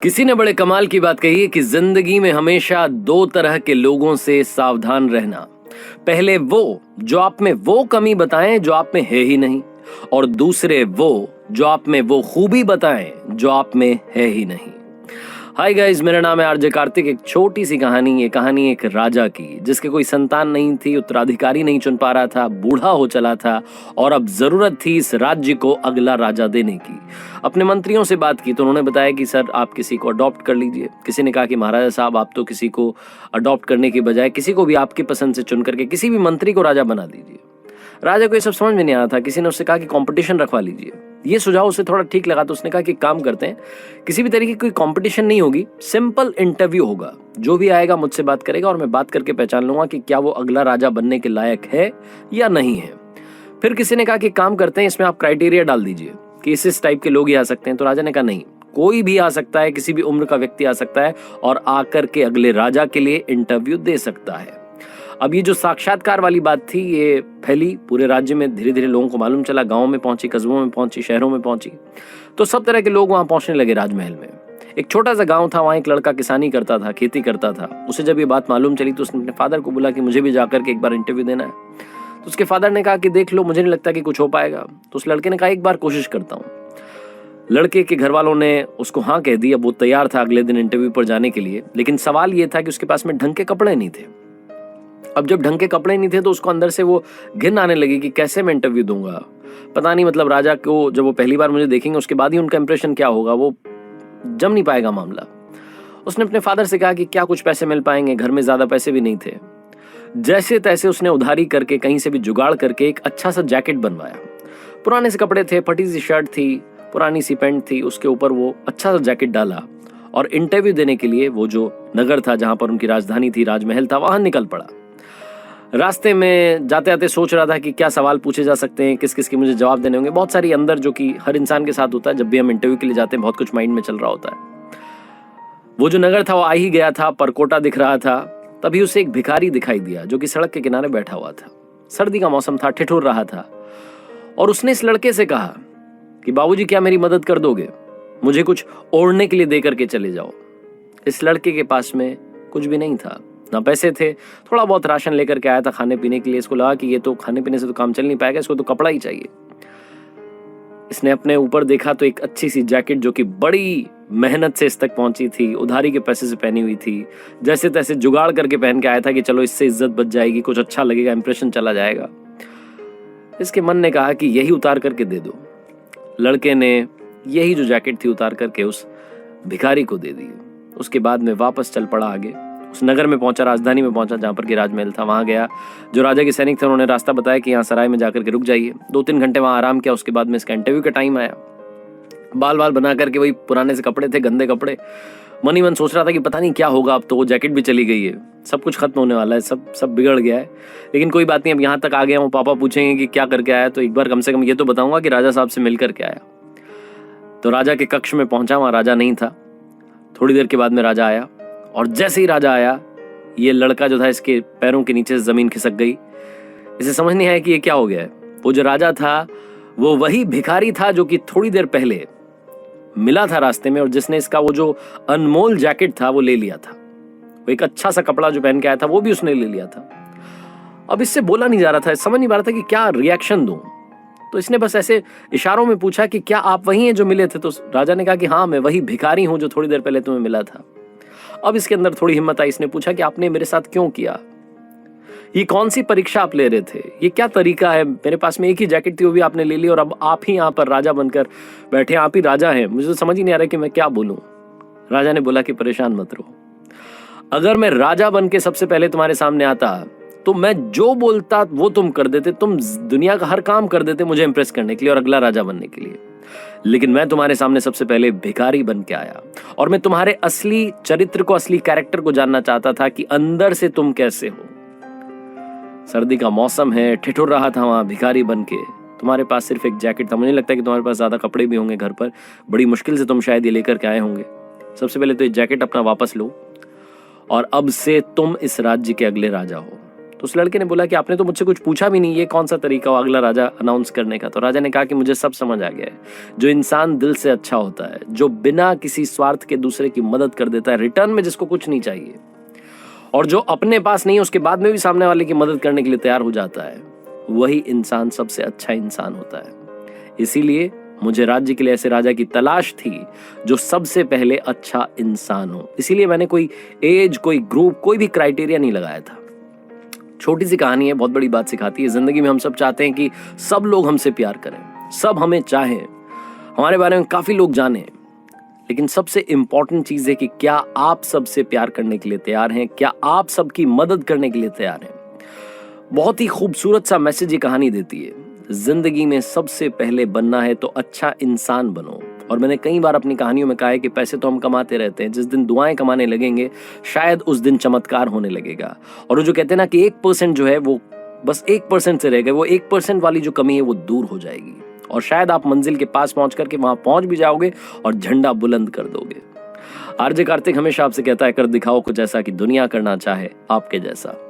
किसी ने बड़े कमाल की बात कही है कि जिंदगी में हमेशा दो तरह के लोगों से सावधान रहना। पहले वो जो आप में वो कमी बताएं जो आप में है ही नहीं, और दूसरे वो जो आप में वो खूबी बताएं जो आप में है ही नहीं। हाय गाइस, मेरा नाम है आरजे कार्तिक। एक छोटी सी कहानी, ये कहानी एक राजा की जिसके कोई संतान नहीं थी, उत्तराधिकारी नहीं चुन पा रहा था, बूढ़ा हो चला था और अब जरूरत थी इस राज्य को अगला राजा देने की। अपने मंत्रियों से बात की तो उन्होंने बताया कि सर आप किसी को अडॉप्ट कर लीजिए। किसी ने कहा कि महाराजा साहब आप तो किसी को अडॉप्ट करने की बजाय किसी को भी आपकी पसंद से चुन करके किसी भी मंत्री को राजा बना दीजिए। राजा को ये सब समझ में नहीं आ रहा था। किसी ने उससे कहा कि कंपटीशन रखवा लीजिए। ये सुझाव उसे थोड़ा ठीक लगा तो उसने कहा कि काम करते हैं, किसी भी तरीके की कोई कंपटीशन नहीं होगी, सिंपल इंटरव्यू होगा। जो भी आएगा मुझसे बात करेगा और मैं बात करके पहचान लूंगा कि क्या वो अगला राजा बनने के लायक है या नहीं है। फिर किसी ने कहा कि काम करते हैं, इसमें आप क्राइटेरिया डाल दीजिए कि इस टाइप के लोग ही आ सकते हैं। तो राजा ने कहा नहीं, कोई भी आ सकता है, किसी भी उम्र का व्यक्ति आ सकता है और आकर के अगले राजा के लिए इंटरव्यू दे सकता है। अब ये जो साक्षात्कार वाली बात थी ये फैली पूरे राज्य में, धीरे धीरे लोगों को मालूम चला, गांव में पहुंची, कस्बों में पहुंची, शहरों में पहुंची, तो सब तरह के लोग वहां पहुंचने लगे राजमहल में। एक छोटा सा गांव था, वहां एक लड़का किसानी करता था, खेती करता था। उसे जब ये बात मालूम चली तो उसने अपने फादर को बोला कि मुझे भी जाकर के एक बार इंटरव्यू देना है। तो उसके फादर ने कहा कि देख लो, मुझे नहीं लगता कि कुछ हो पाएगा। तो उस लड़के ने कहा एक बार कोशिश करता हूँ। लड़के के घर वालों ने उसको हाँ कह दी। अब वो तैयार था अगले दिन इंटरव्यू पर जाने के लिए, लेकिन सवाल ये था कि उसके पास में ढंग के कपड़े नहीं थे। अब जब ढंग के कपड़े नहीं थे तो उसको अंदर से वो घिन आने लगी कि कैसे मैं इंटरव्यू दूंगा। पता नहीं, मतलब राजा को जब वो पहली बार मुझे देखेंगे उसके बाद ही उनका इंप्रेशन क्या होगा, वो जम नहीं पाएगा मामला। उसने अपने फादर से कहा कि क्या कुछ पैसे मिल पाएंगे, घर में ज्यादा पैसे भी नहीं थे। जैसे तैसे उसने उधारी करके कहीं से भी जुगाड़ करके एक अच्छा सा जैकेट बनवाया। पुराने से कपड़े थे, फटी सी शर्ट थी, पुरानी सी पैंट थी, उसके ऊपर वो अच्छा सा जैकेट डाला और इंटरव्यू देने के लिए वो जो नगर था जहां पर उनकी राजधानी थी, राजमहल था, वहां निकल पड़ा। रास्ते में जाते जाते सोच रहा था कि क्या सवाल पूछे जा सकते हैं, किस किस के मुझे जवाब देने होंगे। बहुत सारी अंदर, जो कि हर इंसान के साथ होता है जब भी हम इंटरव्यू के लिए जाते हैं, बहुत कुछ माइंड में चल रहा होता है। वो जो नगर था वो आ ही गया था, परकोटा दिख रहा था। तभी उसे एक भिखारी दिखाई दिया जो कि सड़क के किनारे बैठा हुआ था। सर्दी का मौसम था, ठिठुर रहा था, और उसने इस लड़के से कहा कि बाबूजी क्या मेरी मदद कर दोगे, मुझे कुछ ओढ़ने के लिए दे करके चले जाओ। इस लड़के के पास में कुछ भी नहीं था, ना पैसे थे, थोड़ा बहुत राशन लेकर के आया था खाने पीने के लिए। इसको लगा कि ये तो खाने पीने से तो काम चल नहीं पाएगा, इसको तो कपड़ा ही चाहिए। इसने अपने ऊपर देखा तो एक अच्छी सी जैकेट जो कि बड़ी मेहनत से इस तक पहुंची थी, उधारी के पैसे से पहनी हुई थी, जैसे तैसे जुगाड़ करके पहन के आया था कि चलो इससे इज्जत बच जाएगी, कुछ अच्छा लगेगा, इंप्रेशन चला जाएगा। इसके मन ने कहा कि यही उतार करके दे दो। लड़के ने यही जो जैकेट थी उतार करके उस भिखारी को दे दी। उसके बाद में वापस चल पड़ा आगे। उस नगर में पहुंचा, राजधानी में पहुंचा जहां पर कि राजमहल था। वहां गया, जो राजा के सैनिक थे उन्होंने रास्ता बताया कि यहाँ सराय में जाकर के रुक जाइए। 2-3 घंटे वहां आराम किया। उसके बाद में इसका इंटरव्यू का टाइम आया। बाल बाल बना करके, वही पुराने से कपड़े थे, गंदे कपड़े। मन ही मन सोच रहा था कि पता नहीं क्या होगा, अब तो वो जैकेट भी चली गई है, सब कुछ खत्म होने वाला है, सब बिगड़ गया है। लेकिन कोई बात नहीं, अब यहाँ तक आ गया हूँ, पापा पूछेंगे कि क्या करके आया, तो एक बार कम से कम ये तो बताऊंगा कि राजा साहब से मिल करके आया। तो राजा के कक्ष में पहुंचा, वहां राजा नहीं था। थोड़ी देर के बाद में राजा आया, और जैसे ही राजा आया, ये लड़का जो था इसके पैरों के नीचे से जमीन खिसक गई। इसे समझ नहीं आया कि ये क्या हो गया है। वो जो राजा था वो वही भिखारी था जो कि थोड़ी देर पहले मिला था रास्ते में, और जिसने इसका वो जो अनमोल जैकेट था वो ले लिया था। वो एक अच्छा सा कपड़ा जो पहन के आया था वो भी उसने ले लिया था। अब इससे बोला नहीं जा रहा था, समझ नहीं पा रहा था कि क्या रिएक्शन दूं। तो इसने बस ऐसे इशारों में पूछा कि क्या आप वही हैं जो मिले थे। तो राजा ने कहा कि हाँ, मैं वही भिखारी हूं जो थोड़ी देर पहले तुम्हें मिला था। अब इसके अंदर थोड़ी हिम्मत आई। इसने पूछा कि आपने मेरे साथ क्यों किया, ये कौन सी परीक्षा आप ले रहे थे, ये क्या तरीका है, मेरे पास में एक ही जैकेट थी वो भी आपने ले ली, और अब आप ही यहाँ पर राजा बनकर बैठे, आप ही राजा हैं। मुझे तो समझ ही नहीं आ रहा कि मैं क्या बोलूं। राजा ने बोला कि परेशान मत रहो, अगर मैं राजा बन के सबसे पहले तुम्हारे सामने आता तो मैं जो बोलता वो तुम कर देते, तुम दुनिया का हर काम कर देते मुझे इंप्रेस करने के लिए और अगला राजा बनने के लिए। लेकिन मैं तुम्हारे सामने सबसे पहले भिखारी बन के आया, और मैं तुम्हारे असली चरित्र को, असली कैरेक्टर को जानना चाहता था कि अंदर से तुम कैसे हो। सर्दी का मौसम है, ठिठुर रहा था वहां भिखारी बन के, तुम्हारे पास सिर्फ एक जैकेट था। मुझे नहीं लगता कि तुम्हारे पास ज्यादा कपड़े भी होंगे घर पर, बड़ी मुश्किल से तुम शायद ये लेकर के आए होंगे। सबसे पहले तो ये जैकेट अपना वापस लो, और अब से तुम इस राज्य के अगले राजा हो। तो उस लड़के ने बोला कि आपने तो मुझसे कुछ पूछा भी नहीं, ये कौन सा तरीका हुआ अगला राजा अनाउंस करने का। तो राजा ने कहा कि मुझे सब समझ आ गया है। जो इंसान दिल से अच्छा होता है, जो बिना किसी स्वार्थ के दूसरे की मदद कर देता है, रिटर्न में जिसको कुछ नहीं चाहिए, और जो अपने पास नहीं उसके बाद में भी सामने वाले की मदद करने के लिए तैयार हो जाता है, वही इंसान सबसे अच्छा इंसान होता है। इसीलिए मुझे राज्य के लिए ऐसे राजा की तलाश थी जो सबसे पहले अच्छा इंसान हो। इसीलिए मैंने कोई एज, कोई ग्रुप, कोई भी क्राइटेरिया नहीं लगाया था। छोटी सी कहानी है, बहुत बड़ी बात सिखाती है। जिंदगी में हम सब चाहते हैं कि सब लोग हमसे प्यार करें, सब हमें चाहें, हमारे बारे में काफी लोग जानें, लेकिन सबसे इंपॉर्टेंट चीज है कि क्या आप सबसे प्यार करने के लिए तैयार हैं, क्या आप सबकी मदद करने के लिए तैयार हैं। बहुत ही खूबसूरत सा मैसेज ये कहानी देती है। जिंदगी में सबसे पहले बनना है तो अच्छा इंसान बनो। और मैंने कई बार अपनी कहानियों में कहा है कि पैसे तो हम कमाते रहते हैं, जिस दिन दुआएं कमाने लगेंगे शायद उस दिन चमत्कार होने लगेगा। और वो जो कहते हैं ना कि 1% जो है वो बस 1% से रह गए, वो 1% वाली जो कमी है वो दूर हो जाएगी, और शायद आप मंजिल के पास पहुंच करके वहां पहुंच भी जाओगे और झंडा बुलंद कर दोगे। आरजे कार्तिक हमेशा आपसे कहता है, कर दिखाओ कुछ ऐसा कि दुनिया करना चाहे आपके जैसा।